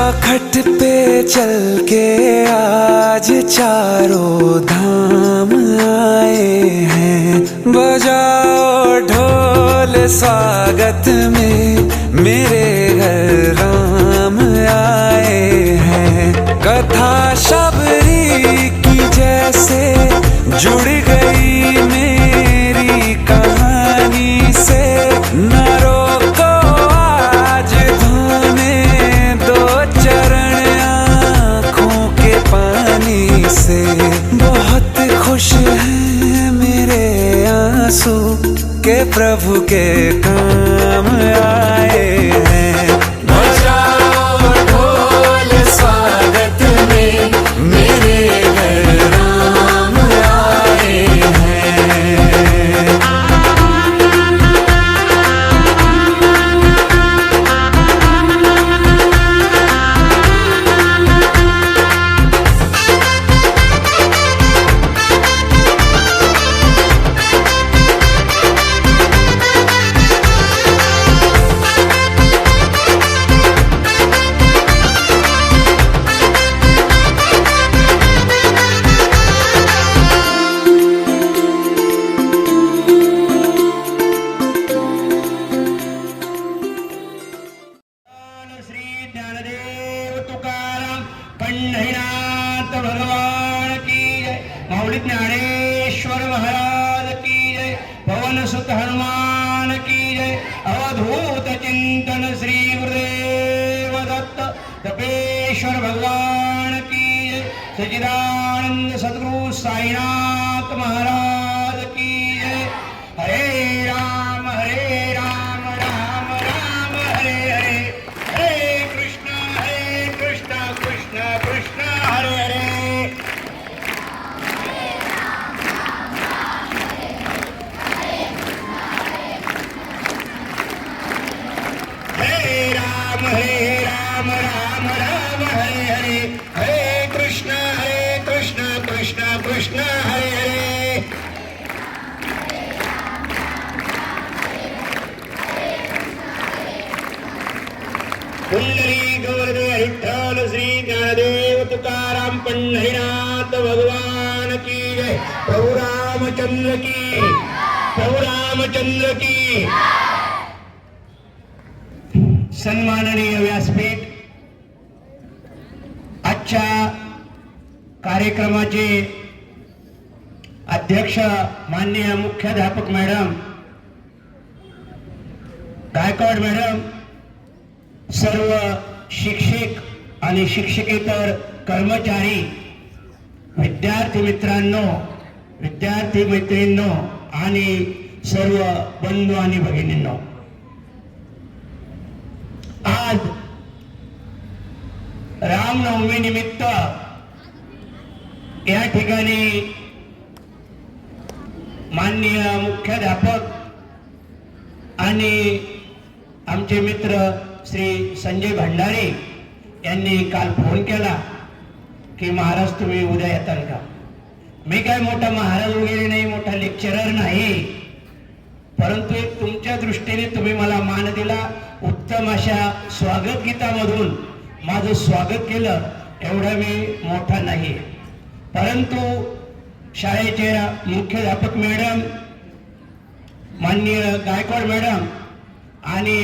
चौखट पे चल के आज चारों धाम आए हैं। बजाओ ढोल स्वागत में मेरे घर राम आए हैं। कथा शबरी की जैसे जुड़ गई मेरी कहानी से। न रोको आज धोने दो चरण आँखों के पानी से। बहुत खुश हैं मेरे आंसू के प्रभु के काम आए हैं। बजाओ ढोल स्वागत में मेरे घर राम आए हैं। पंढरीनाथ भगवान की जय। माऊली ज्ञानेश्वर महाराज की जय। पवन सुत हनुमान की जय। अवधूत चिंतन श्री गुरुदेव दत्त तपेश्वर भगवान की जय। सच्चिदानंद सद्गुरु साईनाथ महाराज की जय। हरे राम राम राम हरे हरे। हरे कृष्ण कृष्ण कृष्ण हरे हरे। हरे राम राम हरे हरे। हरे कृष्ण कृष्ण कृष्ण हरे हरे। पुंडरी गोवर्धन विठ्ठल श्री ज्ञानदेव तुकाराम पंढरीनाथ भगवान की जय। प्रभु रामचंद्र की सन्माननीय व्यासपीठ, आजच्या कार्यक्रमाचे अध्यक्ष माननीय मुख्याध्यापक मॅडम गायकवाड मॅडम, सर्व शिक्षक आणि शिक्षकेतर कर्मचारी, विद्यार्थी मित्रांनो, विद्यार्थी मैत्रिणींनो आणि सर्व बंधू आणि भगिनींनो, आज रामनवमी निमित्त या ठिकाणी माननीय मुख्याध्यापक आणि आमचे मित्र श्री संजय भंडारे यांनी काल फोन केला की महाराज तुम्ही उद्या येताल का? मी काय मोठा महाराज वगैरे नाही, मोठा लेक्चरर नाही, परंतु एक तुमच्या दृष्टीने तुम्ही मला मान दिला, उत्तम अशा स्वागत गीतामधून माझं स्वागत केलं, एवढा मी मोठा नाही। परंतु शाळेचे मुख्याध्यापक मॅडम माननीय गायकवाड मॅडम आणि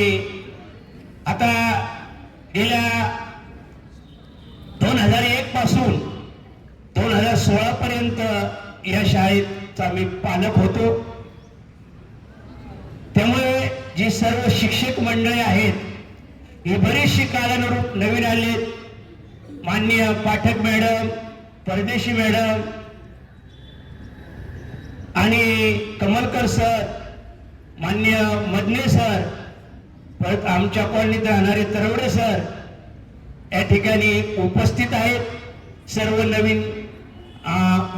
आता गेल्या 2001 पासून 2016 पर्यंत या शाळेचा मी पालक होतो। त्यामुळे जी सर्व शिक्षक मंडळी आहेत ही बरीचशी कालानुरूप नवीन आले। माननीय पाठक मॅडम, परदेशी मॅडम आणि कमलकर सर, माननीय मदने सर, परत आमच्या कॉलनीत राहणारे तरवडे सर या ठिकाणी उपस्थित आहेत। सर्व नवीन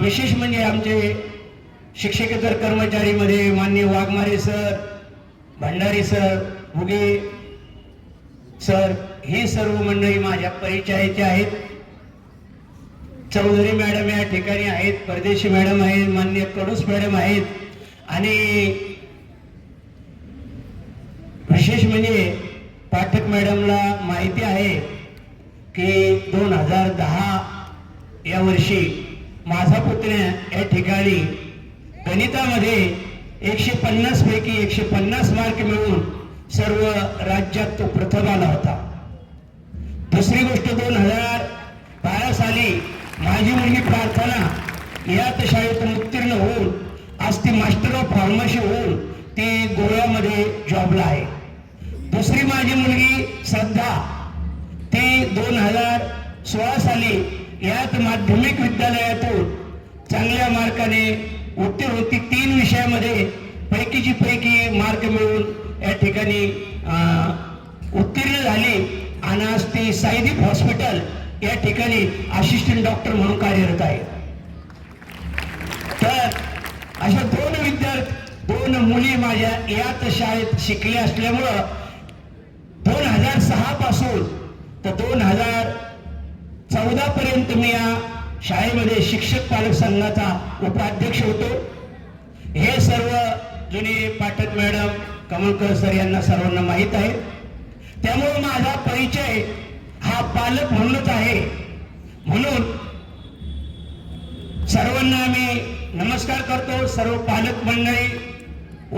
विशेष म्हणजे आमचे शिक्षकेतर कर्मचारीमध्ये माननीय Waghmare sir, Bhandari sir, भुगे sir, ही सर्व मंडळी माझ्या परिचयाचे आहेत। चौधरी मॅडम या ठिकाणी आहेत, परदेशी मॅडम आहेत, माननीय कडूस मॅडम आहेत आणि विशेष म्हणजे पाठक मॅडमला माहिती आहे की 2010 या वर्षी माझा पुतण्या या ठिकाणी गणितामध्ये 150 पैकी 150 मार्क मिळवून सर्व राज्यात तो प्रथम आला होता. दुसरी गोष्ट 2012 साली माझी मुलगी प्रार्थना यात शाळेतून उत्तीर्ण होऊन आज ती मास्टर ऑफ फार्मसी होऊन ती गोव्यामध्ये जॉबला आहे. दुसरी माझी मुलगी श्रद्धा ती 2016 साली यात माध्यमिक विद्यालयातून चांगल्या मार्काने उत्तीर्ण होती. 3 विषयामध्ये पैकीची पैकी मार्क मिळवून या ठिकाणी उत्तीर्ण झाली आणि आज ती साईदीप हॉस्पिटल या ठिकाणी असिस्टंट डॉक्टर म्हणून कार्यरत आहे. तर अशा 2 मुली माझ्या याच शाळेत शिकल्या असल्यामुळं 2006 पासून तर 2014 पर्यंत मी या शाळेमध्ये शिक्षक पालक संघाचा उपाध्यक्ष होतो. हे सर्व जुने पाठक मॅडम, कमलकर सर यांना सर्वांना माहीत आहे. त्यामुळे माझा परिचय हा पालक म्हणूनच आहे. म्हणून सर्वांना मी नमस्कार करतो. सर्व पालक मंडळी,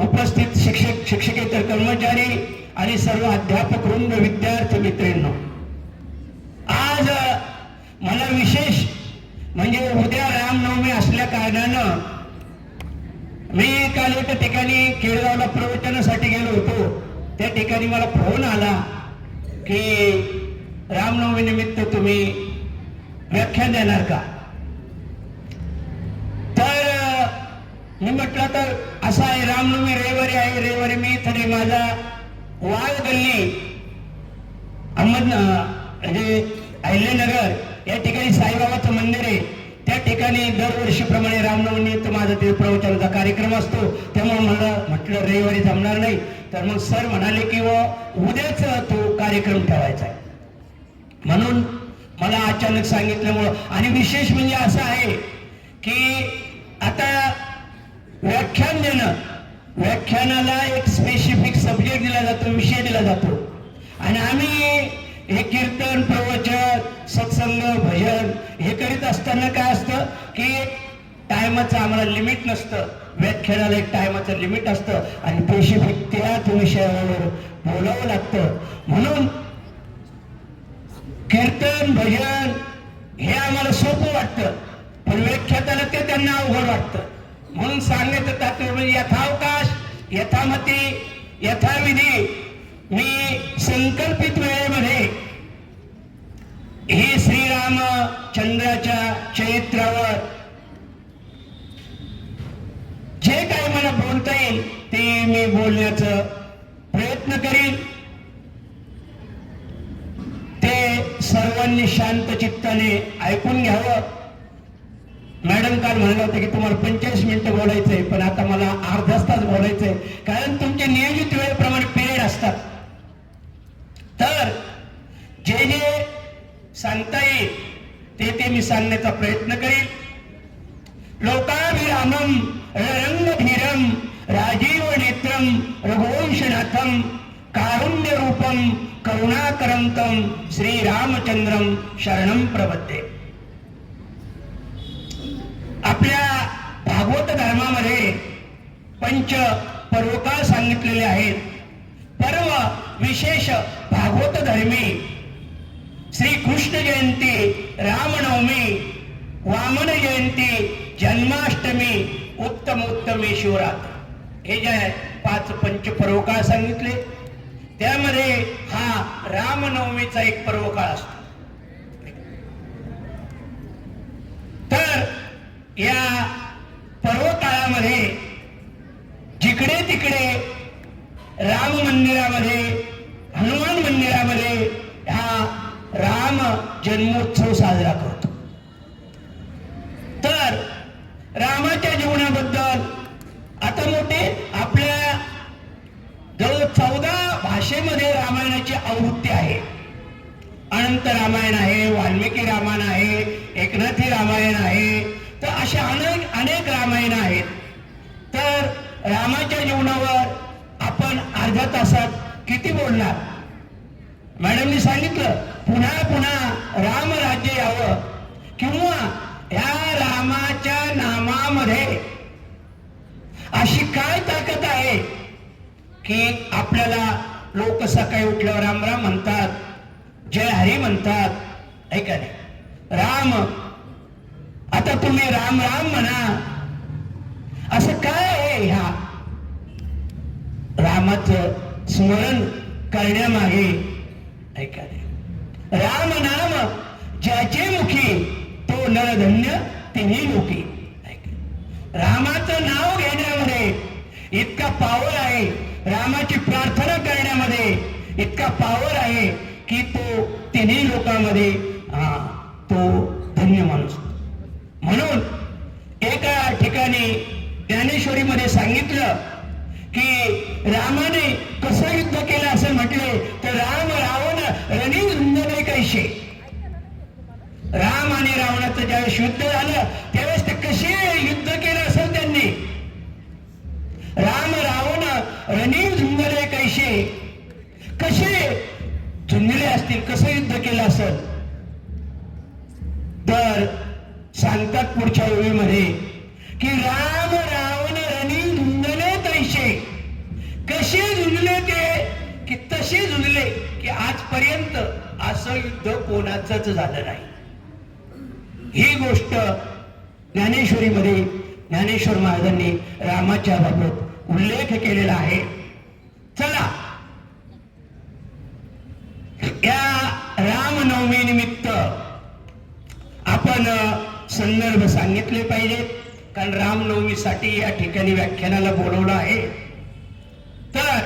उपस्थित शिक्षक, शिक्षकेतर कर्मचारी आणि सर्व अध्यापक वृंद, विद्यार्थी मित्रांनो, आज मला विशेष म्हणजे उद्या रामनवमी असल्या कारणानं मी काल एका ठिकाणी केळगावला प्रवचनासाठी गेलो होतो. त्या ठिकाणी मला फोन आला की रामनवमी निमित्त तुम्ही व्याख्यान देणार का. तर मी म्हटलं तर असं आहे, रामनवमी रविवारी आहे, रविवारी मी तरी माझा वाळ गल्ली म्हणजे अहिल्यानगर या ठिकाणी साईबाबाचं मंदिर आहे. त्या ठिकाणी दरवर्षीप्रमाणे रामनवमीनिमित्त माझा ते प्रवचनाचा कार्यक्रम असतो. त्यामुळे मला म्हटलं रविवारी जमणार नाही. तर मग सर म्हणाले की उद्याच तो कार्यक्रम ठेवायचा आहे. म्हणून मला अचानक सांगितल्यामुळं, आणि विशेष म्हणजे असं आहे की आता व्याख्यान देणं, व्याख्यानाला एक स्पेसिफिक सब्जेक्ट दिला जातो, विषय दिला जातो. आणि आम्ही हे कीर्तन, प्रवचन, सत्संग, भजन हे करीत असताना काय असतं की टायमाचं आम्हाला लिमिट नसतं. व्याख्यानाला एक टायमाचं लिमिट असतं आणि स्पेसिफिक त्याच विषयावर बोलावं लागतं. म्हणून कीर्तन, भजन हे आम्हाला सोपं वाटतं, पण व्याख्याताला ते त्यांना अवघड वाटतं. म्हणून सांगण्याचं तात्पर्य म्हणजे यथावकाश, यथामती, यथाविधी मी संकल्पित वेळेमध्ये हे श्रीरामचंद्राच्या चरित्रावर जे काही मला बोलता येईल ते मी बोलण्याचा प्रयत्न करीन. ते सर्वांनी शांत चित्ताने ऐकून घ्यावं. मॅडम काल म्हणलं होतं की तुम्हाला 45 मिनिटं बोलायचंय, पण आता मला अर्धा तास बोलायचंय, कारण तुमच्या नियोजित वेळेप्रमाणे पिरियड असतात. तर जे जे सांगता येईल ते मी सांगण्याचा प्रयत्न करीन. लोकाभिरामम रंगधीरम राजीव नेत्रम रघुवंशनाथम कारुण्य रूपम करुणाकरंतम श्रीरामचंद्रम शरणम प्रपद्ये. आपल्या भागवत धर्मामध्ये पंच पर्वकाळ सांगितलेले आहेत. पर्व विशेष भागवत धर्मी श्री कृष्ण जयंती, रामनवमी, वामन जयंती, जन्माष्टमी, उत्तमोत्तमी शिवरात्र, हे जे 5 पंच पर्वकाळ सांगितले त्यामध्ये हा रामनवमीचा एक पर्वकाळ असतो. तर या पर्वकाळामध्ये जिकडे तिकडे राम मंदिरामध्ये, हनुमान मंदिरामध्ये हा राम जन्मोत्सव साजरा करतो. तर रामाच्या जीवनाबद्दल आता मोठे आपल्या जवळ 14 भाषेमध्ये रामायणाची आवृत्ती आहे. अनंत रामायण आहे, वाल्मिकी रामायण आहे, एकनाथी रामायण आहे. तर अशा अनेक रामायण आहेत. तर रामाच्या जीवनावर आपण अर्ध्या तासात किती बोलणार. मॅडमनी सांगितलं पुन्हा पुन्हा रामराज्य यावं, किंवा या रामाच्या नामामध्ये अशी काय ताकद आहे की आपल्याला लोक सकाळी उठल्यावर राम राम म्हणतात, जय हरी म्हणतात, ऐका नाही राम, आता तुम्ही राम राम म्हणा, असं काय आहे ह्या रामाचं स्मरण करण्यामागे? ऐका नाही, राम नाम ज्याचे मुखी तो नरधन्य तिन्ही लोकी. रामाचं नाव घेण्यामध्ये इतका पावर आहे, रामाची प्रार्थना करण्यामध्ये इतका पावर आहे की तो तिन्ही लोकांमध्ये तो धन्य माणूस. म्हणून एका ठिकाणी ज्ञानेश्वरीमध्ये सांगितलं की रामाने कसं युद्ध केलं असं म्हटले तर राम रावण रणी झुंजले कैसे. राम आणि रावणाचं ज्यावेळेस युद्ध झालं त्यावेळेस ते कसे युद्ध केलं असेल त्यांनी. राम रावण रणी झुंजले कैसे, कसे झुंजले असतील, कसं युद्ध केलं असेल. तर सांगतात पुढच्या ओळीमध्ये की राम रावण रणी झुंजले तैसे, कसे झुंजले ते की तसे झुंजले की आजपर्यंत असं युद्ध कोणाचंच झालं नाही. ही गोष्ट ज्ञानेश्वरीमध्ये ज्ञानेश्वर महाराजांनी रामाच्या बाबत उल्लेख केलेला आहे. चला या रामनवमी निमित्त आपण संदर्भ सांगितले पाहिजेत, कारण रामनवमीसाठी या ठिकाणी व्याख्यानाला बोलवलं आहे. तर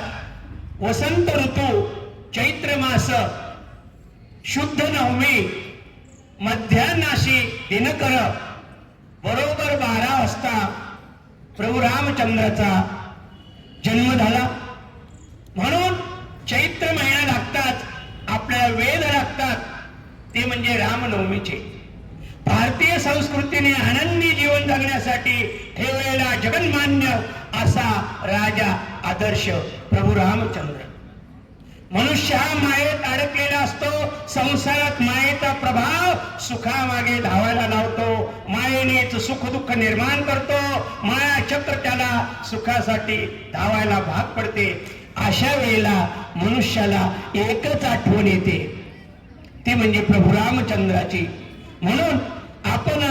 वसंत ऋतू चैत्र मास शुद्ध नवमी मध्यान्नाशी दिनकर बरोबर 12 वाजता प्रभू रामचंद्राचा जन्म झाला. म्हणून चैत्र महिना लागतात, आपल्याला वेद लागतात, ते म्हणजे रामनवमीचे. भारतीय संस्कृतीने आनंदी जीवन जगण्यासाठी ठेवलेला जगन्मान्य असा राजा आदर्श प्रभू रामचंद्र. मनुष्य हा मायेत अडकलेला असतो, संसारात मायेचा प्रभाव सुखामागे धावायला लावतो, मायेनेच सुख दुःख निर्माण करतो, माया चक्र त्याला सुखासाठी धावायला भाग पडते. अशा वेळेला मनुष्याला एकच आठवण येते, ती म्हणजे प्रभू रामचंद्राची. म्हणून आपण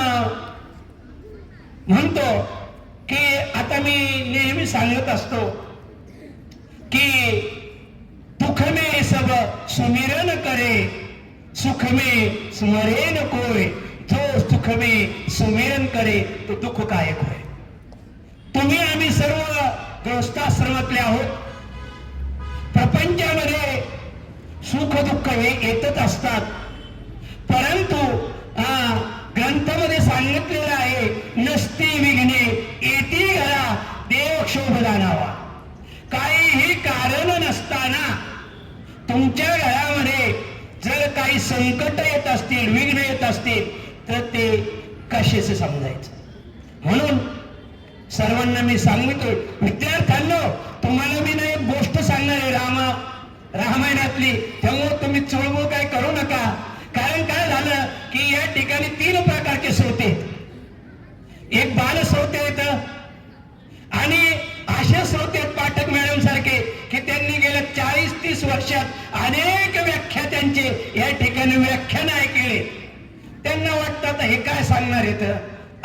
म्हणतो की आता मी नेहमी सांगत असतो की दुख में सब सुमिरन करे, सुख में स्मरे न कोय, जो सुख में सुमिरन करे तो दुःखदायक होय. तुम्ही आम्ही सर्व गृहस्थाश्रमातले आहोत. प्रपंचामध्ये सुख दुःख हे येतच असतात, परंतु ग्रंथामध्ये सांगितलेलं आहे नसती विघ्ने येती घरा देव क्षोभ जाणावा. काहीही कारण नसताना तुमच्या घरामध्ये जर काही संकट येत असतील, विघ्न येत असतील तर ते कशाचे समजायचं. म्हणून सर्वांना मी सांगतोय, विद्यार्थ्यांनो तुम्हाला मी ना एक गोष्ट सांगणार आहे रामायणातली, त्यामुळे तुम्ही चळवळ काय करू नका. कारण काय झालं की या ठिकाणी 3 प्रकारचे श्रोते, एक बाल श्रोते येत आणि असे श्रोते पाठक मॅडम सारखे की त्यांनी गेल्या 40-30 वर्षात अनेक व्याख्यात्यांचे या ठिकाणी व्याख्यान ऐकले. त्यांना वाटतं हे काय सांगणार येतं,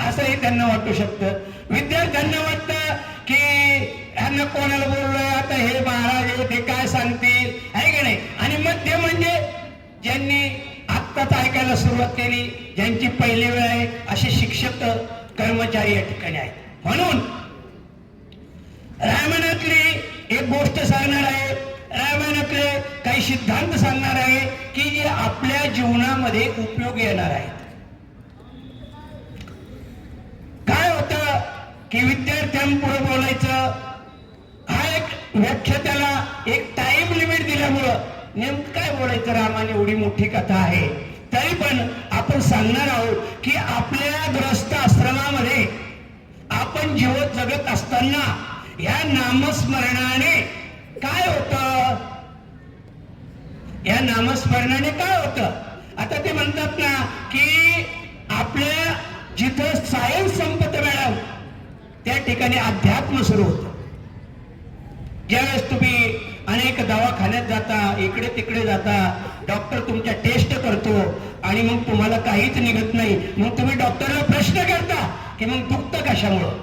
असंही त्यांना वाटू शकतं. विद्यार्थ्यांना वाटतं की यांना कोणाला बोललोय आता हे महाराज ते काय सांगतील, आहे की नाही. आणि मध्य म्हणजे ज्यांनी आत्ताच ऐकायला सुरुवात केली, ज्यांची पहिली वेळ आहे, असे शिक्षक कर्मचारी या ठिकाणी आहेत. म्हणून रामायणातली एक गोष्ट सांगणार आहे, रामायणातले काही सिद्धांत सांगणार आहे की जे आपल्या जीवनामध्ये उपयोग येणार आहेत. काय होतं की विद्यार्थ्यांपुढे बोलायचं, हा एक व्याख्यात्याला एक टाइम लिमिट दिल्यामुळं नेमकं काय बोलायचं, रामाने एवढी मोठी कथा आहे तरी पण आपण सांगणार आहोत की आपल्या ग्रस्त आश्रमामध्ये आपण जीवन जगत असताना या नामस्मरणाने काय होतं, या नामस्मरणाने काय होतं? आता ते म्हणतात ना की आपल्या जिथं सायन्स संपत मॅडम त्या ठिकाणी अध्यात्म सुरू होतं. ज्यावेळेस तुम्ही अनेक दवाखान्यात जाता, इकडे तिकडे जाता, डॉक्टर तुमच्या टेस्ट करतो आणि मग तुम्हाला काहीच निघत नाही, मग तुम्ही डॉक्टरला प्रश्न करता की मग दुखतं कशामुळं?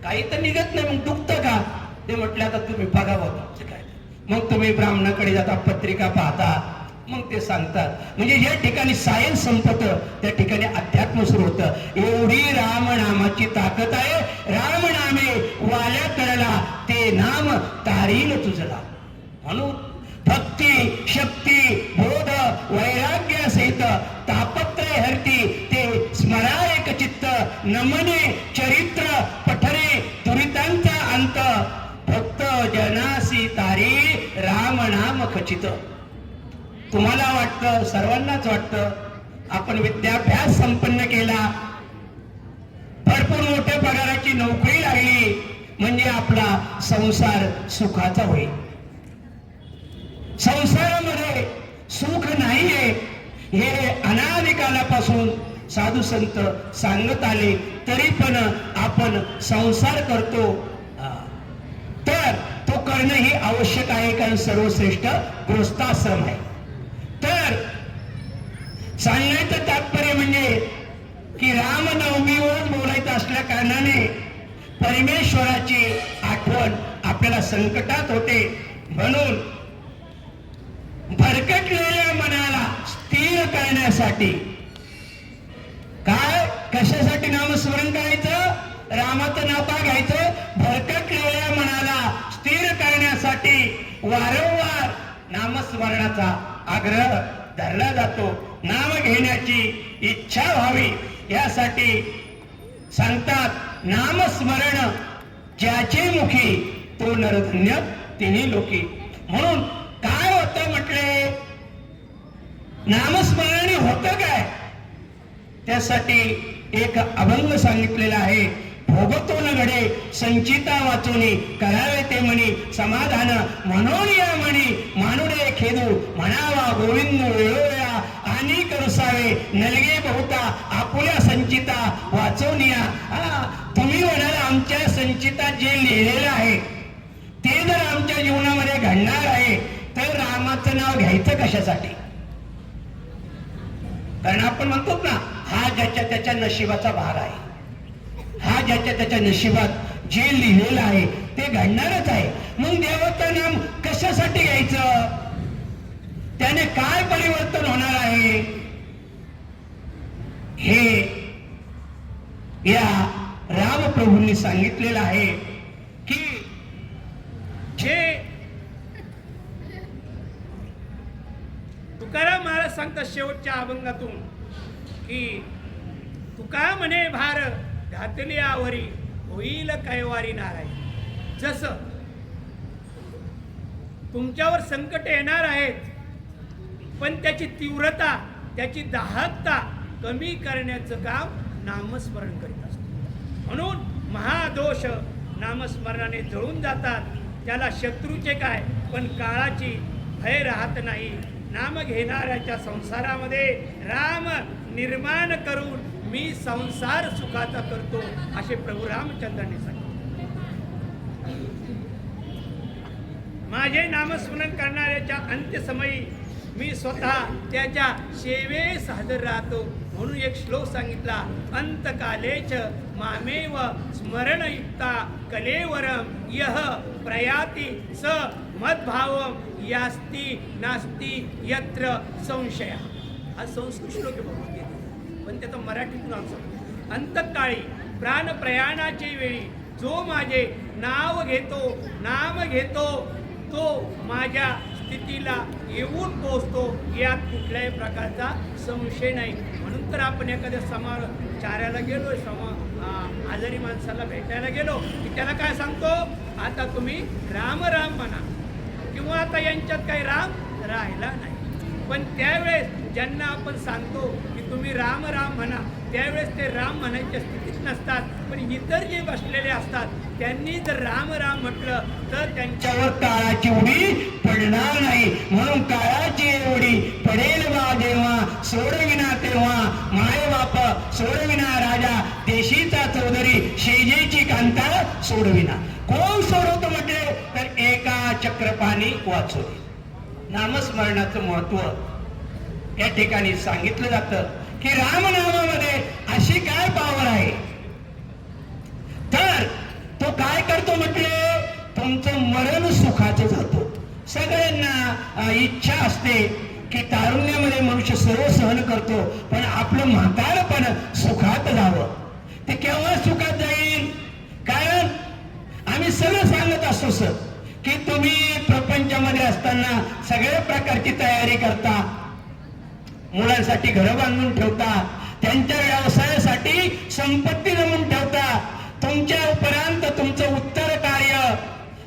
काही तर निघत नाही, मग दुखतं का? ते म्हटलं आता तुम्ही बघावं तुमचं काय. मग तुम्ही ब्राह्मणाकडे जाता, पत्रिका पाहता, मग ते सांगतात. म्हणजे ज्या ठिकाणी सायन्स संपतं त्या ठिकाणी अध्यात्म सुरू होतं. एवढी रामनामाची ताकद आहे. रामनामे वाल्या तळला ते नाम तारील तुझला. म्हणून भक्ती शक्ती बोध वैराग्य सहित तापत्रय हरती ते स्मरा एक चित्त नमने चरित्र पठरे दुरितांचा अंत भक्त जनासी तारी राम नाम खचित. तुम्हाला वाटतं, सर्वांनाच वाटतं, आपण विद्याभ्यास संपन्न केला, भरपूर मोठ्या पगाराची नोकरी लागली म्हणजे आपला संसार सुखाचा होईल. संसारामध्ये सुख नाहीये हे अनादिकालापासून साधू संत सांगत आले, तरी पण आपण संसार करतो. तर तो करणं ही आवश्यक आहे, कारण सर्वश्रेष्ठ गृहस्थाश्रम आहे. तर सांगण्याचं तात्पर्य म्हणजे की रामनवमीवर बोलायचं असल्या कारणाने परमेश्वराची आठवण आपल्याला संकटात होते. म्हणून भरकटलेल्या मनाला स्थिर करण्यासाठी काय, कशासाठी नामस्मरण करायचं? रामाचं नाव का घ्यायचं? भरकटलेल्या मनाला स्थिर करण्यासाठी वारंवार नामस्मरणाचा आग्रह धरला जातो. नाम घेण्याची इच्छा व्हावी यासाठी सांगतात, नामस्मरण ज्याचे मुखी तो नरधन्य तिन्ही लोकी. म्हणून काय होतं म्हटले, नामस्मरणाने होतं काय? त्यासाठी एक अभंग सांगितलेला आहे. भोगतो न घडे संचिता वाचोनी करावे ते म्हणी समाधान म्हणून या म्हणी मानुडे खेदू म्हणावा गोविंद वेळोया आणि करुसावे नलगे बहुता आपुल्या संचिता वाचवनिया. तुम्ही म्हणाल आमच्या संचितात जे लिहिलेलं आहे ते जर आमच्या जीवनामध्ये घडणार आहे तर रामाचं नाव घ्यायचं कशासाठी? कारण आपण म्हणतो ना, हा ज्याच्या त्याच्या नशिबाचा भाग आहे, हा ज्याच्या त्याच्या नशिबात जे लिहिलेलं आहे ते घडणारच आहे. मग देवाचं नाम कशासाठी घ्यायचं? त्याने काय परिवर्तन होणार आहे हे या रामप्रभूंनी सांगितलेलं आहे की जे तुकाराम महाराज सांगतात शेवटच्या अभंगातून की तुका म्हणे भार घातली आवरी होईल कैवारी नाराय. जसं तुमच्यावर संकट येणार आहेत पण त्याची तीव्रता, त्याची दाहकता कमी करण्याचं काम नामस्मरण करीत असतो. म्हणून महादोष नामस्मरणाने जळून जातात. त्याला शत्रूचे काय पण काळाची भय राहत नाही. नाम घेणाऱ्याच्या संसारामध्ये राम निर्माण करून मी संसार सुखाचा करतो असे प्रभू रामचंद्रांनी सांगितले. माझे नामस्मरण करणाऱ्याच्या अंत्यसमयी मी स्वतः त्याच्या सेवेस हजर राहतो. म्हणून एक श्लोक सांगितला, अंतकालेच मामेव स्मरणयुक्ता कलेवरम यह प्रयाती स मद्भावम यास्ती नास्ती यत्र संशय. हा संस्कृत श्लोक आहे भगवद्गीतेत, पण त्याचा मराठीतून अर्थ, अंतकाळी प्राण प्रयाणाच्या वेळी जो माझे नाव घेतो, नाम घेतो, तो माझ्या स्थितीला येऊन पोहोचतो, यात कुठल्याही प्रकारचा संशय नाही. म्हणून तर आपण एखाद्या समाचाराला गेलो, आजारी माणसाला भेटायला गेलो की त्याला काय सांगतो, आता तुम्ही राम राम म्हणा, किंवा आता यांच्यात काही राम राहिला नाही. पण त्यावेळेस ज्यांना आपण सांगतो की तुम्ही राम राम म्हणा, त्यावेळेस ते राम म्हणायच्या स्थितीत नसतात. पण इतर जे बसलेले असतात त्यांनी जर राम राम म्हटलं तर त्यांच्यावर काळाची उडी पडणार नाही. म्हणून काळाची पडेल बा जेव्हा सोडविना तेव्हा माय बाप सोडविना राजा देशीचा चौधरी शेजेची कांता सोडविना. कोण सोडवतो म्हटले तर एका चक्रपाणी वाचोली. नामस्मरणाचं महत्व या ठिकाणी सांगितलं जातं की रामनामामध्ये अशी काय पावर आहे तर तो काय करतो म्हटले तुमचं मरण सुखाचं जातो. सगळ्यांना इच्छा असते की तारुण्यामध्ये मनुष्य सर्व सहन करतो पण आपलं म्हातारपण सुखात जावं. ते केव्हा सुखात जाईल कारण आम्ही सगळं सांगत असतो सर की तुम्ही प्रपंचामध्ये असताना सगळ्या प्रकारची तयारी करता. मुलांसाठी घरं बांधून ठेवता, त्यांच्या व्यवसायासाठी संपत्ती जमून ठेवता. तुमच्या उपरांत तुमचं उत्तर कार्य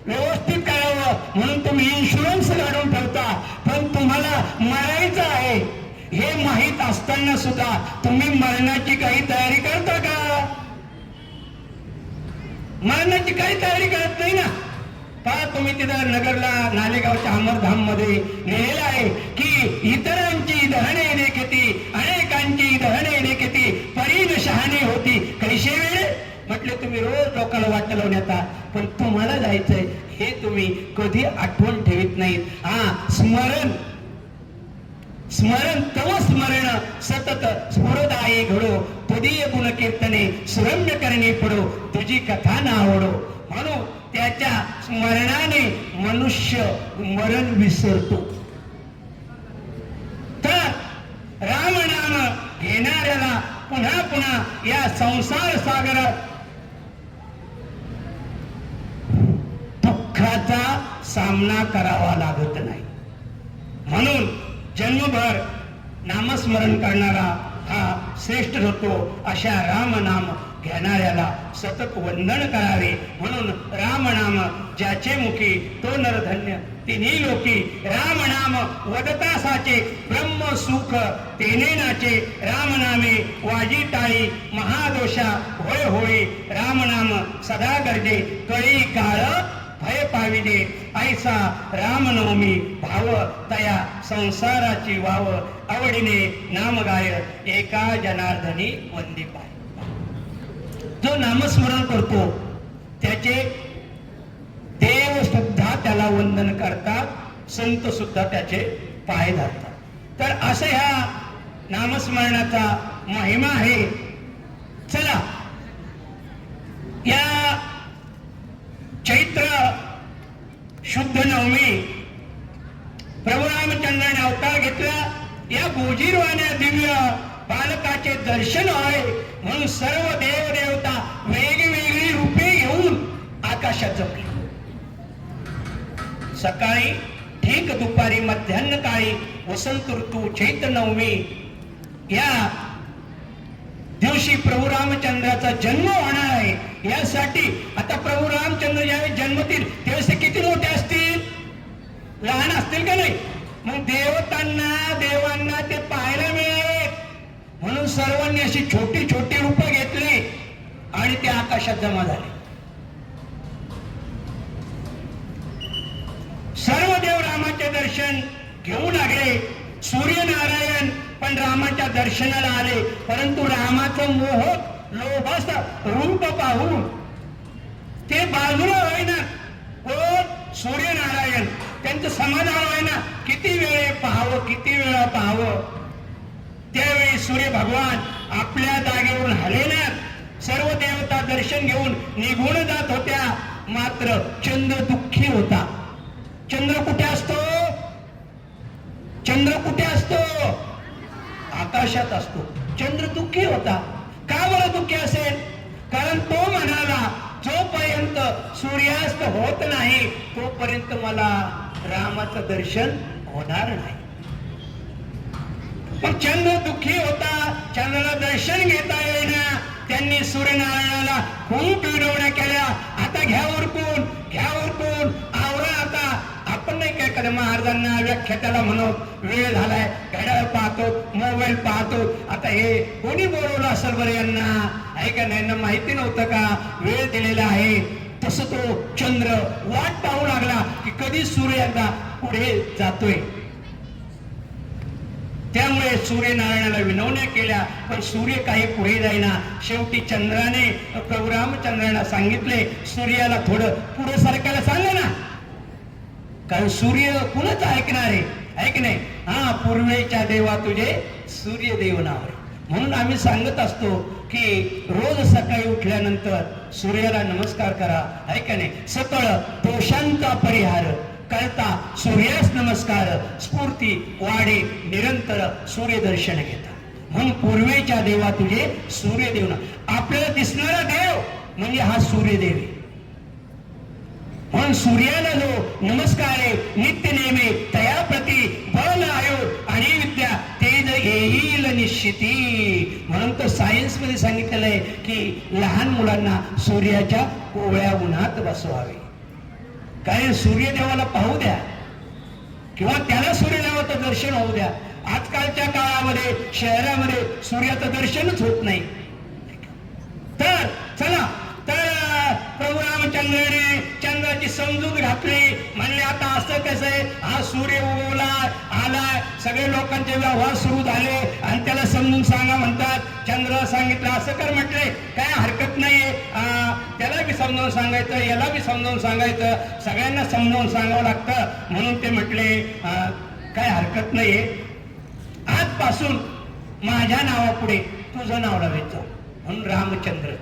व्यवस्थित करावं म्हणून तुम्ही इन्शुरन्स काढून ठेवता. पण तुम्हाला मरायचं आहे हे माहीत असताना सुद्धा तुम्ही मरणाची काही तयारी करता का? मरणाची काही तयारी करत नाही ना. पहा तुम्ही तिथं नगरला नालेगावच्या अमरधाम मध्ये लिहिलेलं आहे की इतरांची दहने देखती अनेकांची दहने देखती परीन शहाणे होती कैसे वेळ. म्हटले तुम्ही रोज लोकांना वाट लावण्यात पण तुम्हाला जायचंय हे तुम्ही कधी आठवण ठेवीत नाहीत. स्मरण स्मरण तव स्मरण सतत स्फुरदाये घडो तुझी गुण कीर्तने सुरम्य करणे पडो तुझी कथा ना आवडो. म्हणून त्याच्या स्मरणाने मनुष्य मरण विसरतो. तर रामनाम घेणाऱ्याला पुन्हा पुन्हा या संसार सागरात दुःखाचा सामना करावा लागत नाही. म्हणून जन्मभर नामस्मरण करणारा हा श्रेष्ठ होतो. अशा रामनाम घेणाऱ्याला सतत वंदन करावे. म्हणून रामनाम ज्याचे मुखी तो नरधन्य तिन्ही लोकी. रामनाम वदतासाचे ब्रह्म सुख तेने नाचे. रामनामे वाजी टाळी महादोषा होय होळी. रामनाम सदा गरजे कळी काळ भय पाविले. ऐसा रामनवमी भाव तया संसाराची वाव. आवडीने नाम गाय एका जनार्दनी वंदी पाय. जो नामस्मरण करतो त्याचे देव सुद्धा त्याला वंदन करतात, संत सुद्धा त्याचे पाय धरतात. तर असं ह्या नामस्मरणाचा महिमा आहे. चला या चैत्र शुद्ध नवमी प्रभू रामचंद्राने अवतार घेतला. या गोजीरवाण्या दिव्य बालकाचे दर्शन आहे म्हणून सर्व देव देवता वेगवेगळी रूपे घेऊन आकाशात जपली. सकाळी ठीक दुपारी मध्यान्ह काळी वसंत ऋतू चैत्र नवमी या दिवशी प्रभू रामचंद्राचा जन्म होणार आहे. यासाठी आता प्रभू रामचंद्र ज्यावेळी जन्मतील त्यावेळेस ते किती मोठे असतील, लहान असतील का नाही. मग देवांना ते पाहायला मिळाले म्हणून सर्वांनी अशी छोटी छोटी रूपं घेतली आणि ते आकाशात जमा झाले. सर्व देव रामाचे दर्शन घेऊ लागले. सूर्यनारायण पण रामाच्या दर्शनाला आले. परंतु रामाचं मोहक लोभस रूप पाहून ते बाजूला होईना. कोण? सूर्यनारायण. त्यांचं समाधान होईना. किती वेळे पाहावं, किती वेळा पाहावं. त्यावेळी सूर्य भगवान आपल्या जागेवरून हलेनात सर्व देवता दर्शन घेऊन निघून जात होत्या. मात्र चंद्र दुःखी होता. चंद्र कुठे असतो? चंद्र कुठे असतो? आकाशात असतो. चंद्र दुःखी होता. का बरं दुःखी असेल? कारण तो म्हणाला जोपर्यंत सूर्यास्त होत नाही तोपर्यंत मला रामाचं दर्शन होणार नाही. पण चंद्र दुःखी होता. चंद्राला दर्शन घेता येईना. त्यांनी सूर्यनारायणाला खूप विनवण्या केल्या. आता घ्या उरकून, घ्या उरकून, आवरा आता. आपण नाही काय कधी महाराजांना व्याख्यात्याला म्हणत वेळ झालाय, घड्याळ पाहतो, मोबाईल पाहतो. आता हे कोणी बोलवलं असेल बरं यांना? आहे का नाही? माहिती नव्हतं का वेळ दिलेला आहे? तसं तो चंद्र वाट पाहू लागला की कधी सूर्य एकदा पुढे जातोय. त्यावेळेस सूर्यनारायणाला विनवण्या केल्या, पण सूर्य काही पुढे जाईना. शेवटी चंद्राने प्रभू रामचंद्रांना सांगितले, सूर्याला थोडं पुढे सरकायला सांगा ना, कारण सूर्य कुणाच ऐकणार आहे की नाही. हा, पूर्वेच्या देवा तुझे सूर्यदेव नाव आहे. म्हणून आम्ही सांगत असतो की रोज सकाळी उठल्यानंतर सूर्याला नमस्कार करा, आहे का नाही. सकळ दोषांचा परिहार करता सूर्यास नमस्कार, स्फूर्ती वाढे निरंतर सूर्यदर्शन घेता. म्हणून पूर्वेच्या देवा तुझे सूर्यदेव ना. आपल्याला दिसणारा देव म्हणजे हा सूर्यदेव आहे. म्हणून सूर्याला जो नमस्कार आहे नित्य नेमे तया प्रती बल आयोग आणि विद्या तेज येईल निश्चिती. म्हणून तो सायन्स मध्ये सांगितलेलं आहे की लहान मुलांना सूर्याच्या कोवळ्या उन्हात बसवावे, कारण सूर्यदेवाला पाहू द्या किंवा त्याला सूर्यदेवाचं दर्शन होऊ द्या. आजकालच्या काळामध्ये शहरामध्ये सूर्याचं दर्शनच होत नाही. तर चला, तर प्रभू रामचंद्राने चंद्राची समजूत घातली. म्हणले आता असं कसं आहे, हा सूर्य उगवला आलाय, सगळे लोकांचे व्यवहार सुरू झाले आणि त्याला समजून सांगा म्हणतात. चंद्र सांगितलं असं कर, म्हटले काय हरकत नाहीये, त्याला बी समजावून सांगायचं, याला बी समजावून सांगायचं, सगळ्यांना समजावून सांगावं लागतं. म्हणून ते म्हटले काय हरकत नाहीये, आजपासून माझ्या नावापुढे तुझं नाव लावायचं, म्हणून रामचंद्र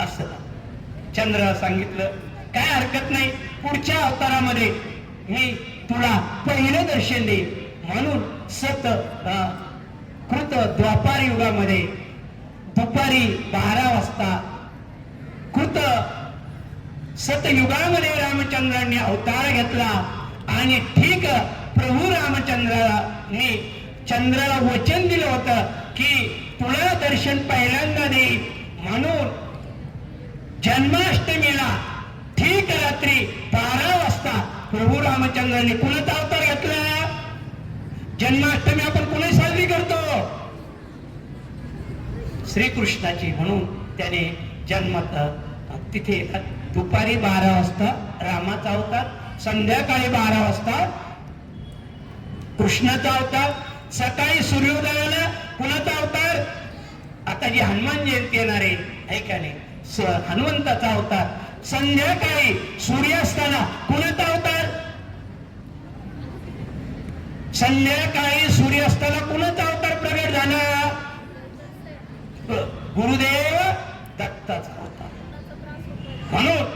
असं. चंद्र सांगितलं काय हरकत नाही, पुढच्या अवतारामध्ये मी तुला पहिलं दर्शन देईन. म्हणून कृत द्वापार युगामध्ये दुपारी 12 वाजता कृत सतयुगामध्ये रामचंद्रांनी अवतार घेतला आणि ठीक प्रभू रामचंद्रांनी चंद्राला वचन दिलं होतं की तुला दर्शन पहिल्यांदा देईल. म्हणून जन्माष्टमीला ठीक रात्री 12 वाजता प्रभू रामचंद्रांनी कुणाचा अवतार घेतला. जन्माष्टमी आपण कुणी साजरी करतो, श्रीकृष्णाची. म्हणून त्याने जन्मात तिथे दुपारी 12 वाजता रामाचा अवतार, संध्याकाळी 12 वाजता कृष्णाचा अवतार, सकाळी सूर्योदयाला कुणाचा अवतार. आता जी हनुमान जयंती येणार आहे का नाही, हनुमंताचा अवतार. संध्याकाळी सूर्यास्ताला कुणाचा अवतार, संध्याकाळी सूर्यास्ताला कुणाचा अवतार प्रगट झाला, गुरुदेव दत्ताचा अवतार. म्हणून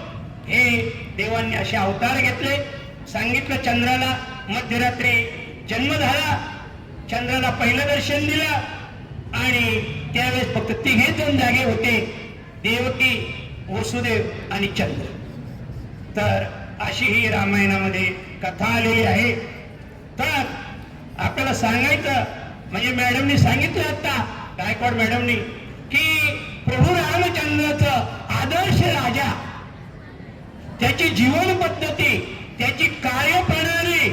हे देवांनी असे अवतार घेतले. सांगितलं चंद्राला मध्यरात्री जन्म झाला, चंद्राला पहिलं दर्शन दिलं आणि त्यावेळेस फक्त 3 जण जागे होते, देवकी, वसुदेव आणि चंद्र. तर अशी ही रामायणामध्ये कथा आलेली आहे. तर आपल्याला सांगायचं म्हणजे मॅडमनी सांगितलं आता, गायकवाड मॅडमनी, की प्रभू रामचंद्राचं आदर्श राजा, त्याची जीवन पद्धती, त्याची कार्यप्रणाली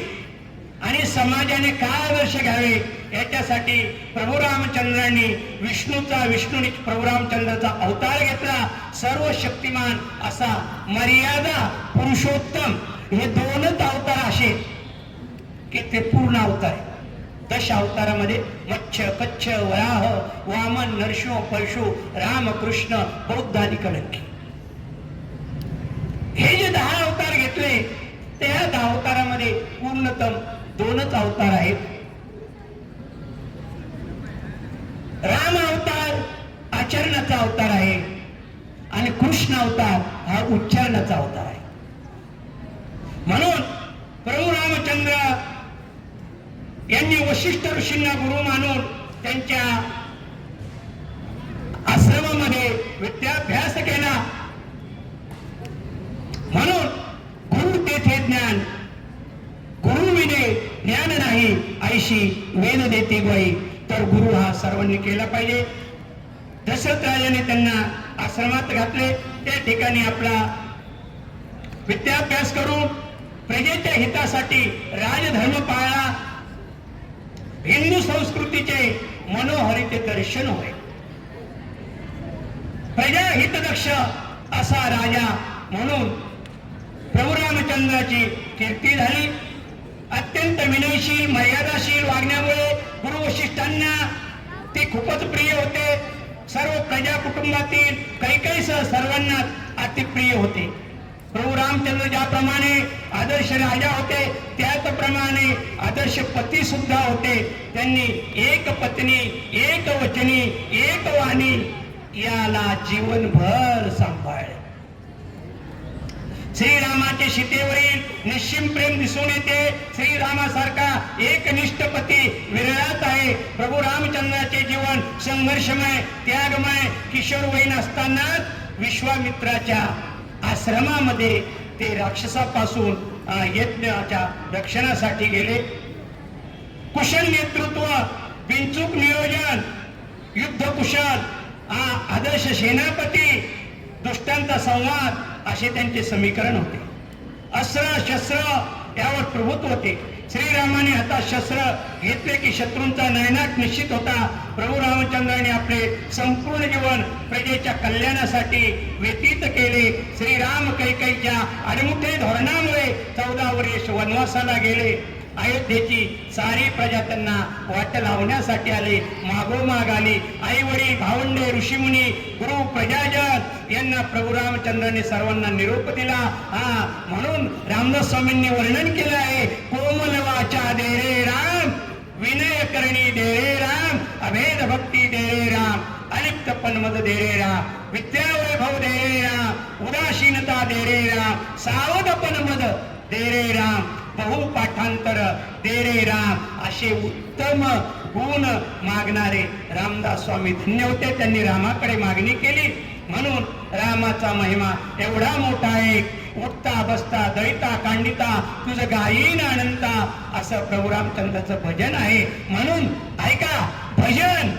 आणि समाजाने काय आदर्श घ्यावे याच्यासाठी प्रभू रामचंद्रांनी विष्णूने प्रभू रामचंद्राचा अवतार घेतला. सर्व शक्तिमान असा मर्यादा पुरुषोत्तम हे 2च अवतार असे की ते पूर्ण अवतार आहे. 10 अवतारामध्ये मत्स्य, कच्छ, वराह, वामन, नरसिंह, परशु, राम, कृष्ण, बौद्ध आणि कलंकी, हे जे 10 अवतार घेतले त्या 10 अवतारामध्ये पूर्णतम 2च अवतार आहेत. राम अवतार आचरणाचा अवतार आहे आणि कृष्ण अवतार हा उच्चारणाचा अवतार आहे. म्हणून प्रभू रामचंद्र यांनी वशिष्ठ ऋषींना गुरु मानून त्यांच्या आश्रमामध्ये विद्याभ्यास केला. म्हणून गुरु तेथे ज्ञान, गुरु विने ज्ञान नाही, ऐशी वेद देते गोई. तर गुरु हा सर्वांनी केला पाहिजे. दशरथ राजाने त्यांना आश्रमात घातले, त्या ठिकाणी आपला विद्याभ्यास करून प्रजेच्या हितासाठी राजधर्म पाळला. हिंदू संस्कृतीचे मनोहरी दर्शन होय. प्रजा हितदक्ष असा राजा म्हणून प्रभू रामचंद्राची कीर्ती झाली अत्यंत विनयशील मर्यादाशील वागण्यामुळे गुरु वशिष्ठांना ते खूपच प्रिय होते. सर्व प्रजा कुटुंबातील काही सर्वांना अतिप्रिय होते. प्रभू रामचंद्र ज्याप्रमाणे आदर्श राजा होते त्याचप्रमाणे आदर्श पती सुद्धा होते. त्यांनी एक पत्नी, एक वचनी, एक वाणी याला जीवनभर सांभाळले. श्रीरामाचे सीतेवरील निश्चिम प्रेम दिसून येते. श्रीरामासारखा एकनिष्ठ पती विरळात आहे. प्रभू रामचंद्राचे जीवन संघर्षमय, त्यागमय, किशोरवयीन असतानाच विश्वामित्राच्या आश्रमामध्ये ते राक्षसापासून यज्ञाच्या रक्षणासाठी गेले. कुशल नेतृत्व, बिनचूक नियोजन, युद्ध कुशल, आदर्श सेनापती, दुष्टांचा संवाद असे त्यांचे समीकरण होते. अस्त्र शस्त्र यावर प्रभुत्व होते. श्रीरामाने हातात शस्त्र घेतले की शत्रूंचा नायनाट निश्चित होता. प्रभू रामचंद्राने आपले संपूर्ण जीवन प्रजेच्या कल्याणासाठी व्यतीत केले. श्रीराम कैकेयीच्या आडमुठे धोरणामुळे 14 वर्ष वनवासाला गेले. अयोध्येची सारी प्रजा त्यांना वाट लावण्यासाठी आले, मागोमाग आली. आई वडील, भावंडे, ऋषीमुनी, गुरु, प्रजाजन यांना प्रभू रामचंद्राने सर्वांना निरोप दिला. म्हणून रामदास स्वामींनी वर्णन केलं आहे, कोमल वाचा दे रे राम, विनय करणी दे रे राम, अभेद भक्ती दे रे राम, अलिप्त पन्मद दे रे राम, विद्या वैभव दे रे राम, उदासीनता दे रे राम, सावध पन्मद दे रे राम, बहु पाठांतर दे रे राम. असे उत्तम गुण मागणारे रामदास स्वामी धन्य होते. त्यांनी रामाकडे मागणी केली. म्हणून रामाचा महिमा एवढा मोठा आहे. उठता बसता दळिता कांडिता तुझं गायीन अनंता असं प्रभू रामचंद्राचं भजन आहे. म्हणून ऐका, भजन,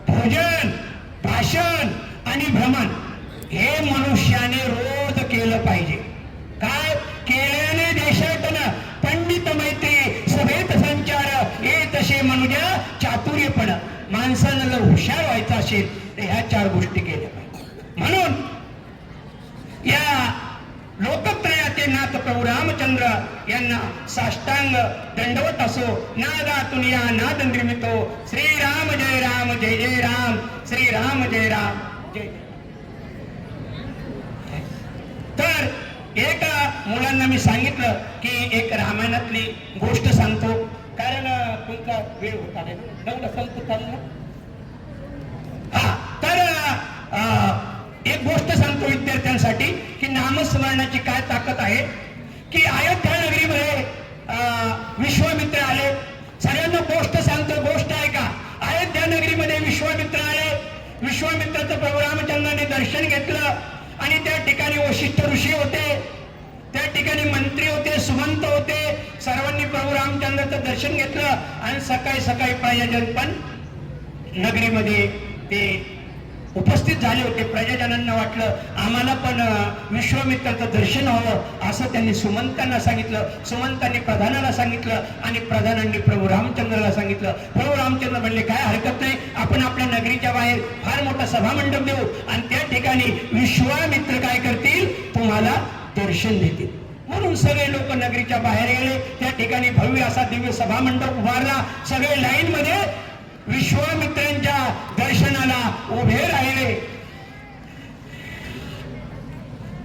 भोजन, भाषण आणि भ्रमण हे मनुष्याने रोज केलं पाहिजे. काय केल्याने देशातन पंडित मैत्री सभेत संचार हे तसे मनुजा चातुर्यपण. माणसानं जर हुशार व्हायचं असेल तर ह्या 4 गोष्टी केल्या पाहिजे. म्हणून या लोकत्रयाचे नाथ प्रभू रामचंद्र यांना साष्टांग दंडवत असो. नादातून या नाद निर्मितो. श्रीराम जय राम जय जय राम, श्रीराम जय राम जय. तर एका मुलांना मी सांगितलं की एक रामायणातली गोष्ट सांगतो, कारण तुमचा वेळ होता नाही संपत चालू. तर एक गोष्ट सांगतो विद्यार्थ्यांसाठी की नामस्मरणाची काय ताकद आहे. की अयोध्या नगरीमध्ये विश्वामित्र आले. सगळ्यांना गोष्ट सांगतो, गोष्ट आहे का. अयोध्या नगरीमध्ये विश्वामित्र आले. विश्वामित्राचं प्रभू रामचंद्राने दर्शन घेतलं आणि त्या ठिकाणी वशिष्ठ ऋषी होते, त्या ठिकाणी मंत्री होते, सुमंत होते. सर्वांनी प्रभू रामचंद्राचं दर्शन घेतलं आणि सकाळी सकाळी प्रजाजन पण नगरीमध्ये ते उपस्थित झाले होते. प्रजाजनांना वाटलं आम्हाला पण विश्वामित्राचं दर्शन व्हावं असं त्यांनी सुमंतांना सांगितलं. सुमंतांनी प्रधानाला सांगितलं आणि प्रधानांनी प्रभू रामचंद्राला सांगितलं. प्रभू रामचंद्र म्हणले काय हरकत नाही, आपण आपल्या नगरीच्या बाहेर फार मोठा सभामंडप देऊ आणि त्या ठिकाणी विश्वामित्र काय करतील, तुम्हाला दर्शन देतील. म्हणून सगळे लोक नगरीच्या बाहेर गेले. त्या ठिकाणी भव्य असा दिव्य सभामंडप उभारला. सगळे लाईन मध्ये विश्वामित्रांच्या दर्शनाला उभे राहिले.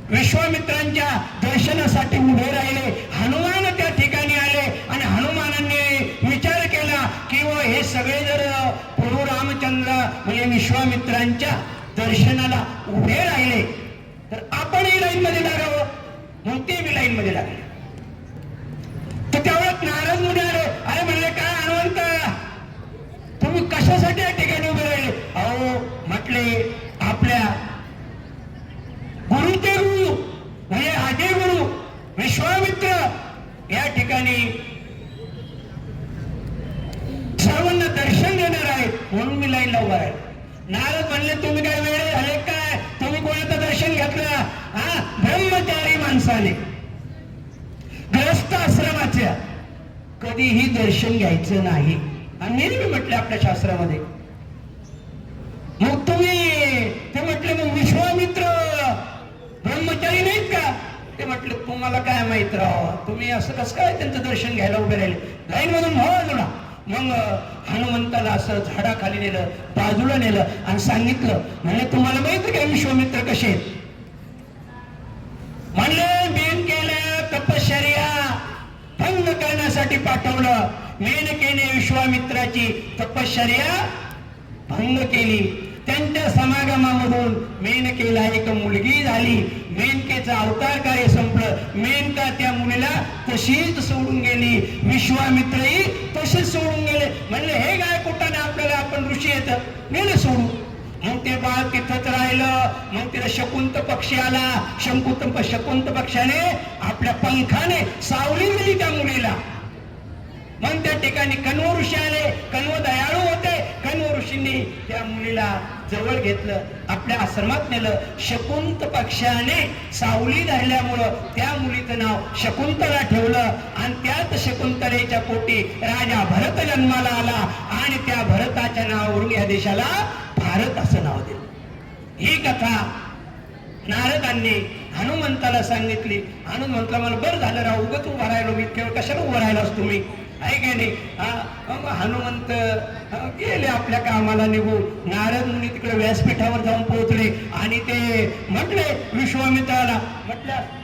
विश्वामित्रांच्या दर्शनासाठी उभे राहिले. हनुमान त्या ठिकाणी आले आणि हनुमानांनी विचार केला की हे सगळे जर प्रभू रामचंद्र म्हणजे विश्वामित्रांच्या दर्शनाला उभे राहिले तर आपणही लाईन मध्ये लागावं. मग ते बी लाईन मध्ये लागले. तर तेवढ्यात नाराज मुली आले. अरे म्हणले काय हनुमंत, तुम्ही कशासाठी या ठिकाणी उभे राहिले. अहो म्हटले आपल्या गुरुचे गुरु म्हणजे आदि गुरु विश्वामित्र या ठिकाणी सर्वांना दर्शन देणार आहेत म्हणून मी लाईनला उभा आहे. नारद म्हणले तुम्ही काय वेळ झाले काय, तुम्ही कोणाचं दर्शन घेतलं. ब्रह्मचारी माणसाने ग्रस्त आश्रमाच्या कधीही दर्शन घ्यायचं नाही आणि नेहमी म्हटले आपल्या शास्त्रामध्ये. मग तुम्ही ते म्हटले मग विश्वामित्र ब्रह्मचारी नाहीत का. ते म्हटले तुम्हाला काय माहित राव, तुम्ही असं कसं काय त्यांचं दर्शन घ्यायला उभे राहिले, लाईन मधून बाजूला. मग हनुमंताला असं झाडाखाली नेलं, बाजूला नेलं आणि सांगितलं, म्हणले तुम्हाला माहिती का विश्वामित्र कसे आहेत? म्हणले बेन केल्या तपश्चर्या भंग करण्यासाठी पाठवलं. मेनकेने विश्वामित्राची तपश्चर्या भंग केली. त्यांच्या समागमामधून मेनकेला एक मुलगी झाली. मेनकेचं अवतार कार्य संपलं. मेनका त्या मुलीला तशीच सोडून गेली. विश्वामित्रही तसेच सोडून गेले. म्हणले हे काय कुठाने आपल्याला, आपण ऋषी येत नेले सोडून. मग ते बाळ तिथंच राहिलं. मग तिला शकुंत पक्षी आला. शकुंत पक्षाने आपल्या पंखाने सावली दिली त्या मुलीला. मग त्या ठिकाणी कण्व ऋषी आले. कण्व दयाळू होते. कण्व ऋषींनी त्या मुलीला जवळ घेतलं, आपल्या आश्रमात नेलं. शकुंत पक्षाने सावली धरल्यामुळं त्या मुलीचं नाव शकुंतला ठेवलं. आणि त्याच शकुंतलेच्या पोटी राजा भरत जन्माला आला आणि त्या भरताच्या नावावरून या देशाला भारत असं नाव दिलं. ही कथा नारदांनी हनुमंताला सांगितली. हनुमंतला मला बरं झालं राव, उगाच उभा राहिलो मी, केवळ कशाला उभं राहिलास तुम्ही, आहे की नाही. हनुमंत गेले आपल्या कामाला निघून. नारद मुनी तिकडे व्यासपीठावर जाऊन पोहोचले आणि ते म्हटले विश्वामित्राला, म्हटलं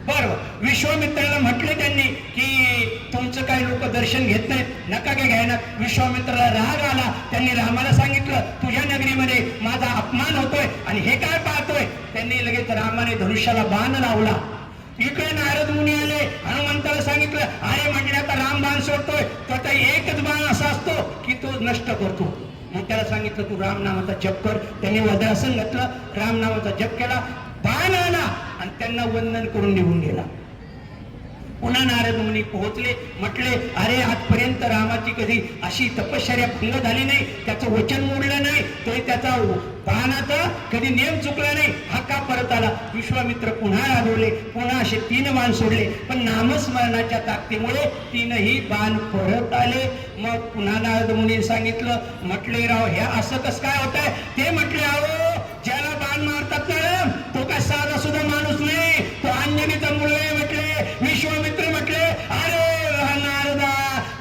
बरं, विश्वामित्राला म्हटले त्यांनी की तुमचं काही लोक दर्शन घेत नाहीत, नका काय घ्यायना. विश्वामित्राला राग आला. त्यांनी रामाला सांगितलं तुझ्या नगरीमध्ये माझा अपमान होतोय आणि हे काय पाहतोय. त्यांनी लगेच रामाने धनुष्याला बाण लावला. इकडे नारद मुनी आले. हनुमंताला सांगितलं अरे म्हटलं आता राम बाण सोडतोय, तर आता एकच बाण असा असतो की तो नष्ट करतो. मग त्याला सांगितलं तू राम नामाचा जप कर. त्यांनी वज्रासन घातलं, राम नामाचा जप केला, बाण आला आणि त्यांना वंदन करून निघून गेला. पुन्हा नारद मुनी पोहोचले. म्हटले अरे आजपर्यंत रामाची कधी अशी तपश्चर्या भंग झाली नाही, त्याचं वचन मोडलं नाही, तरी त्याचा बाणाचा कधी नियम चुकला नाही. हा का परत आला. विश्वामित्र पुन्हा रागवले. पुन्हा असे 3 बाण सोडले, पण नामस्मरणाच्या ताकदीमुळे 3ही बाण परत आले. मग पुन्हा नारद मुनी सांगितलं, म्हटले राव हे असं कसं काय होत आहे. ते म्हटले अहो ज्याला बाण मारतात ना तो काय साधा सुद्धा माणूस नाही, तो अंजनीचा मुलगा आहे. म्हटले विश्वामित्र म्हटले अरे नारदा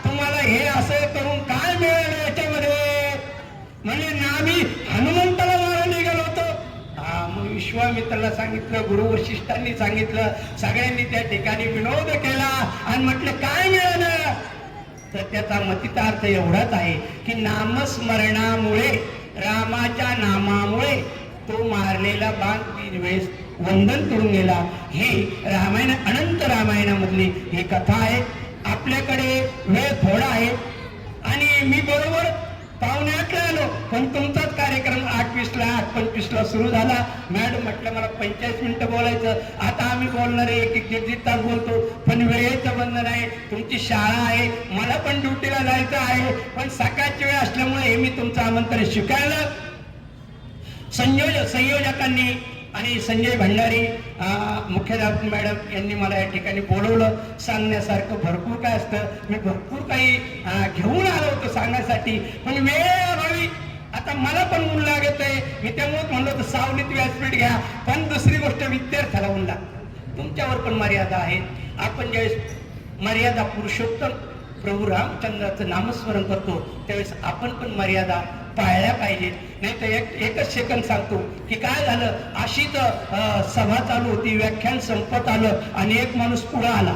तुम्हाला हे असं करून काय मिळालं याच्यामध्ये. म्हणजे ना मी हनुमंताला मारा निघालो होतो. मग विश्वामित्राला सांगितलं, गुरु वशिष्ठांनी सांगितलं, सगळ्यांनी त्या ठिकाणी विनोद केला आणि म्हटलं काय मिळालं. तर त्याचा मतितार्थ एवढाच आहे की नामस्मरणामुळे, रामाच्या नामामुळे तो मारलेला बाण 3 वेळेस वंदन करून गेला. ही रामायण, अनंत रामायणामधली ही कथा आहे. आपल्याकडे वेळ थोडा आहे आणि मी बरोबर 7:45ला आलो, पण तुमचाच कार्यक्रम 8:20ला 8:25ला सुरू झाला. मॅडम म्हटलं मला 45 मिनिटं बोलायचं. आता आम्ही बोलणार आहे 1-1.5 तास बोलतो, पण वेळेचं बंधन आहे. तुमची शाळा आहे, मला पण ड्युटीला जायचं आहे, पण सकाळची वेळ असल्यामुळे हे मी तुमचं आमंत्रण स्वीकारलं. संयोजकांनी आणि संजय भंडारी मुख्याध्यापक मॅडम यांनी मला या ठिकाणी बोलवलं. सांगण्यासारखं भरपूर काय असतं, मी भरपूर काही घेऊन आलो होतो सांगण्यासाठी, पण वेळेअभावी आता मला पण ऊन लागत आहे. मी त्यामुळे म्हणलो होतं सावलीत व्यासपीठ घ्या, पण दुसरी गोष्ट विद्यार्थ्याला ऊन लागतं. तुमच्यावर पण मर्यादा आहेत. आपण ज्यावेळेस मर्यादा पुरुषोत्तम प्रभू रामचंद्राचं नामस्मरण करतो त्यावेळेस आपण पण मर्यादा पाळल्या पाहिजे. नाही तर एकच सेकंद सांगतो की काय झालं. अशीच सभा चालू होती, व्याख्यान संपत आलं आणि एक माणूस पुढे आला.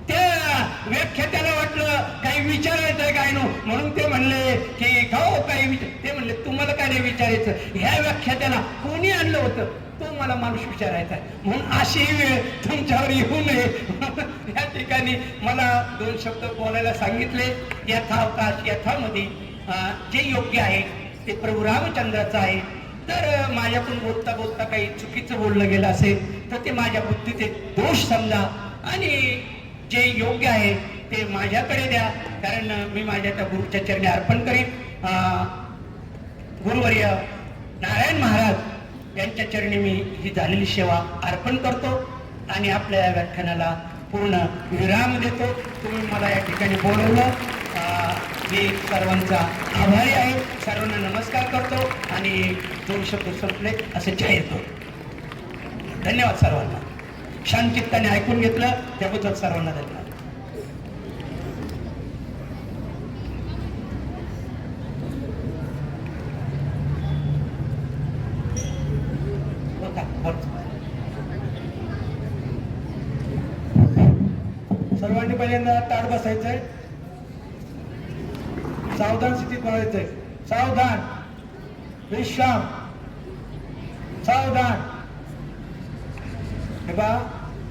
त्या व्याख्यात्याला वाटलं काही विचारायचंय काय नो, म्हणून ते म्हणले की खाओ काही ते म्हणले तुम्हाला काय नाही विचारायचं. ह्या व्याख्यात्याला कोणी आणलं होतं तो मला माणूस विचारायचा आहे, म्हणून अशी वेळ तुमच्यावर येऊ नये. या ठिकाणी मला 2 शब्द बोलायला सांगितले. यथावकाश यथामध्ये जे योग्य आहे ते प्रभू रामचंद्राचं आहे. तर माझ्याकडून बोलता बोलता काही चुकीचं बोललं गेलं असेल तर ते माझ्या बुद्धीचे दोष समजा आणि जे योग्य आहे ते माझ्याकडे द्या, कारण मी माझ्या त्या गुरुच्या चरणी अर्पण करीन. गुरुवर्य नारायण महाराज यांच्या चरणी मी ही झालेली सेवा अर्पण करतो आणि आपल्या या व्याख्यानाला पूर्ण विराम देतो. तुम्ही मला या ठिकाणी बोलवलं, मी सर्वांचा आभारी आहे. सर्वांना नमस्कार करतो आणि 2 शब्द संपले असे जाहीर करतो. धन्यवाद सर्वांना. शांतचित्ताने ऐकून घेतलं त्याबद्दल सर्वांना धन्यवाद. सर्वांनी पहिल्यांदा ताट बसायचंय, सावधान स्थितीत बसायचंय. सावधान, विश्राम, सावधान. हे बा,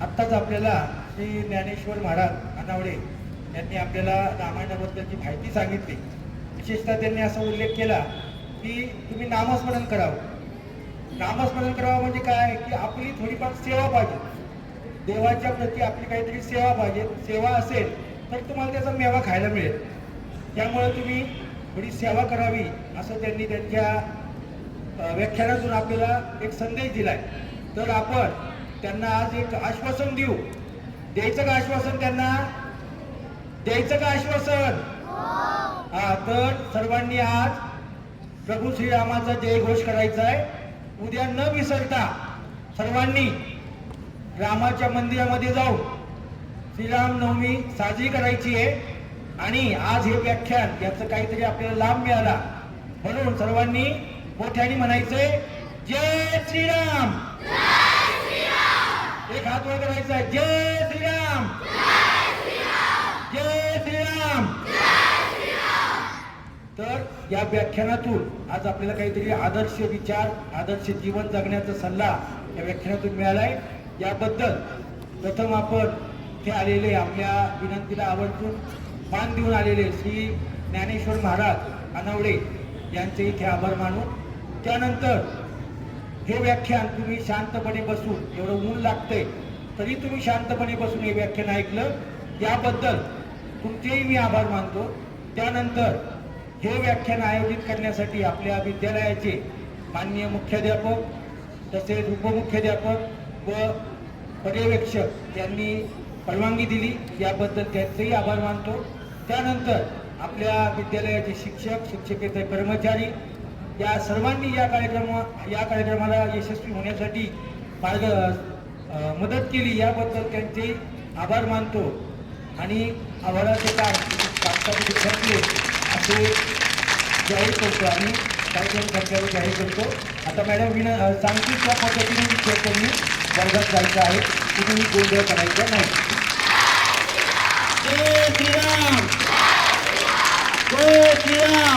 आत्ताच आपल्याला श्री ज्ञानेश्वर महाराज अनावडे यांनी आपल्याला रामायणाबद्दलची माहिती सांगितली. विशेषतः त्यांनी असा उल्लेख केला की तुम्ही नामस्मरण करावं. नामस्मरण करावं म्हणजे काय की आपली थोडीफार सेवा पाहिजे, देवाच्या प्रती आपली काहीतरी सेवा पाहिजे. सेवा असेल तर तुम्हाला त्याचा मेवा खायला मिळेल. त्यामुळे तुम्ही थोडी सेवा करावी असं त्यांनी त्यांच्या व्याख्यानातून आपल्याला एक संदेश दिलाय. तर आपण त्यांना आज एक आश्वासन देऊ. द्यायचं का आश्वासन त्यांना? द्यायचं का आश्वासन? हा, तर सर्वांनी आज प्रभू श्रीरामाचा जयघोष करायचा आहे. उद्या न विसरता सर्वांनी रामाच्या मंदिरामध्ये जाऊन श्रीराम नवमी साजरी करायची आहे. आणि आज हे व्याख्यान याचं काहीतरी आपल्याला लाभ मिळाला म्हणून सर्वांनी मोठ्याने म्हणायचंय जय श्रीराम. एक हात वर करायचा आहे, जय श्रीराम, जय श्रीराम. तर या व्याख्यानातून आज आपल्याला काहीतरी आदर्श विचार, आदर्श जीवन जगण्याचा सल्ला या व्याख्यानातून मिळालाय. याबद्दल प्रथम आपण इथे आलेले, आपल्या विनंतीला आवर्जून मान देऊन आलेले श्री ज्ञानेश्वर महाराज अनावडे यांचे इथे आभार मानू. त्यानंतर हे व्याख्यान तुम्ही शांतपणे बसून, एवढं ऊन लागतंय तरी तुम्ही शांतपणे बसून हे व्याख्यान ऐकलं, याबद्दल तुमचेही मी आभार मानतो. त्यानंतर हे व्याख्यान आयोजित करण्यासाठी आपल्या विद्यालयाचे माननीय मुख्याध्यापक तसेच उपमुख्याध्यापक व पर्यवेक्षक यांनी परवानगी दिली, याबद्दल त्यांचेही आभार मानतो. त्यानंतर आपल्या विद्यालयाचे शिक्षक, शिक्षकेतर कर्मचारी या सर्वांनी या कार्यक्रमाला यशस्वी होण्यासाठी मदत केली, याबद्दल त्यांचे आभार मानतो. आणि आभाराचे काम विद्यार्थी असे जाहीर करतो आणि कार्यक्रम संचालक जाहीर करतो. आता मॅडम सांगतील त्या पद्धतीने विद्यार्थ्यांनी वर्गात जायचं आहे, तुम्ही गोंधळ करायचा नाही. जय श्रीराम, जय श्रीराम.